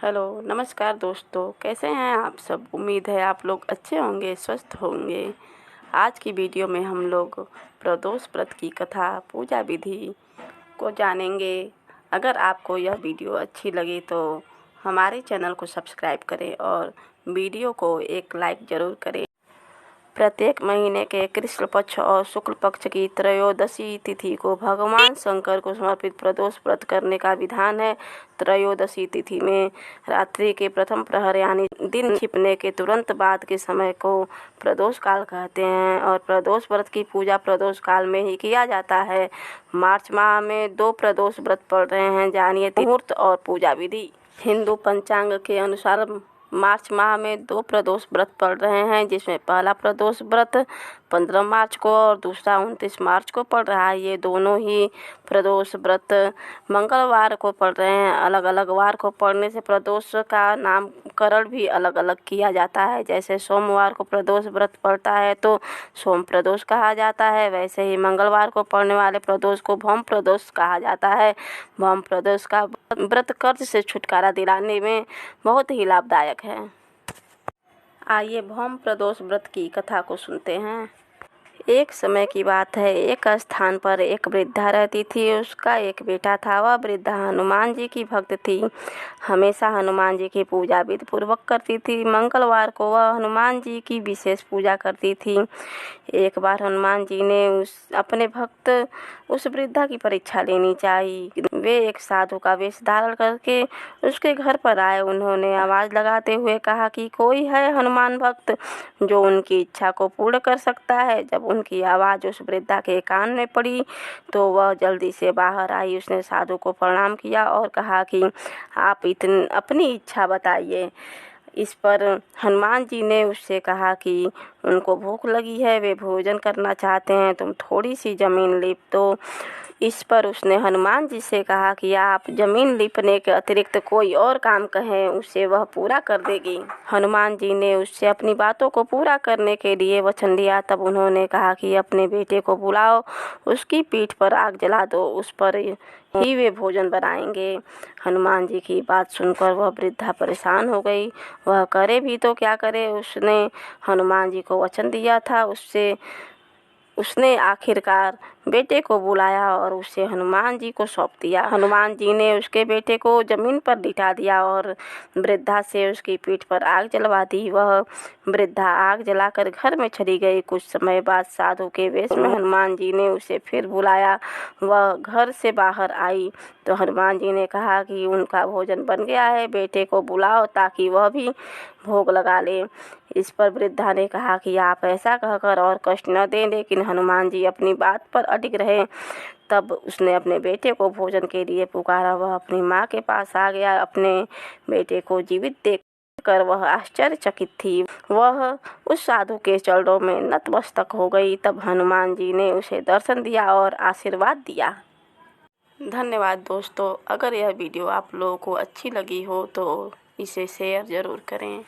Hello नमस्कार दोस्तों, कैसे हैं आप सब। उम्मीद है आप लोग अच्छे होंगे, स्वस्थ होंगे। आज की वीडियो में हम लोग प्रदोष व्रत की कथा, पूजा विधि को जानेंगे। अगर आपको यह वीडियो अच्छी लगे तो हमारे चैनल को सब्सक्राइब करें और वीडियो को एक लाइक ज़रूर करें। प्रत्येक महीने के कृष्ण पक्ष और शुक्ल पक्ष की त्रयोदशी तिथि को भगवान शंकर को समर्पित प्रदोष व्रत करने का विधान है। त्रयोदशी तिथि में रात्रि के प्रथम प्रहर यानी दिन छिपने के तुरंत बाद के समय को प्रदोष काल कहते हैं और प्रदोष व्रत की पूजा प्रदोष काल में ही किया जाता है। मार्च माह में 2 प्रदोष व्रत पड़ रहे हैं, जानिए मुहूर्त और पूजा विधि। हिंदू पंचांग के अनुसार मार्च माह में 2 प्रदोष व्रत पड़ रहे हैं, जिसमें पहला प्रदोष व्रत 15 मार्च को और दूसरा 29 मार्च को पड़ रहा है। ये दोनों ही प्रदोष व्रत मंगलवार को पड़ रहे हैं। अलग अलग वार को पड़ने से प्रदोष का नामकरण भी अलग अलग किया जाता है। जैसे सोमवार को प्रदोष व्रत पड़ता है तो सोम प्रदोष कहा जाता है, वैसे ही मंगलवार को पड़ने वाले प्रदोष को भौम प्रदोष कहा जाता है। भौम प्रदोष का व्रत कर्ज से छुटकारा दिलाने में बहुत ही लाभदायक है। आइए भौम प्रदोष व्रत की कथा को सुनते हैं। एक समय की बात है, एक स्थान पर एक वृद्धा रहती थी। उसका एक बेटा था। वह वृद्धा हनुमान जी की भक्त थी, हमेशा हनुमान जी की पूजा विधि पूर्वक करती थी। मंगलवार को वह हनुमान जी की विशेष पूजा करती थी। एक बार हनुमान जी ने अपने भक्त उस वृद्धा की परीक्षा लेनी चाहिए। वे एक साधु का वेश धारण करके उसके घर पर आए। उन्होंने आवाज़ लगाते हुए कहा कि कोई है हनुमान भक्त जो उनकी इच्छा को पूर्ण कर सकता है। जब उनकी आवाज़ उस वृद्धा के कान में पड़ी तो वह जल्दी से बाहर आई। उसने साधु को प्रणाम किया और कहा कि आप अपनी इच्छा बताइए। इस पर हनुमान जी ने उससे कहा कि उनको भूख लगी है, वे भोजन करना चाहते हैं, तुम थोड़ी सी ज़मीन लीप दो। इस पर उसने हनुमान जी से कहा कि आप ज़मीन लीपने के अतिरिक्त कोई और काम कहें, उसे वह पूरा कर देगी। हनुमान जी ने उससे अपनी बातों को पूरा करने के लिए वचन दिया। तब उन्होंने कहा कि अपने बेटे को बुलाओ, उसकी पीठ पर आग जला दो, उस पर ही वे भोजन बनाएंगे। हनुमान जी की बात सुनकर वह वृद्धा परेशान हो गई। वह करे भी तो क्या करे। उसने हनुमान जी को वचन दिया था, उसने आखिरकार बेटे को बुलाया और उसे हनुमान जी को सौंप दिया। हनुमान जी ने उसके बेटे को जमीन पर लिटा दिया और वृद्धा से उसकी पीठ पर आग जलवा दी। वह वृद्धा आग जलाकर घर में चली गई। कुछ समय बाद साधु के वेश में हनुमान जी ने उसे फिर बुलाया। वह घर से बाहर आई तो हनुमान जी ने कहा कि उनका भोजन बन गया है, बेटे को बुलाओ ताकि वह भी भोग लगा ले। इस पर वृद्धा ने कहा कि आप ऐसा कहकर और कष्ट न दें, लेकिन हनुमान जी अपनी बात पर अडिग रहे। तब उसने अपने बेटे को भोजन के लिए पुकारा। वह अपनी माँ के पास आ गया। अपने बेटे को जीवित देखकर वह आश्चर्यचकित थी। वह उस साधु के चरणों में नतमस्तक हो गई। तब हनुमान जी ने उसे दर्शन दिया और आशीर्वाद दिया। धन्यवाद दोस्तों। अगर यह वीडियो आप लोगों को अच्छी लगी हो तो इसे शेयर ज़रूर करें।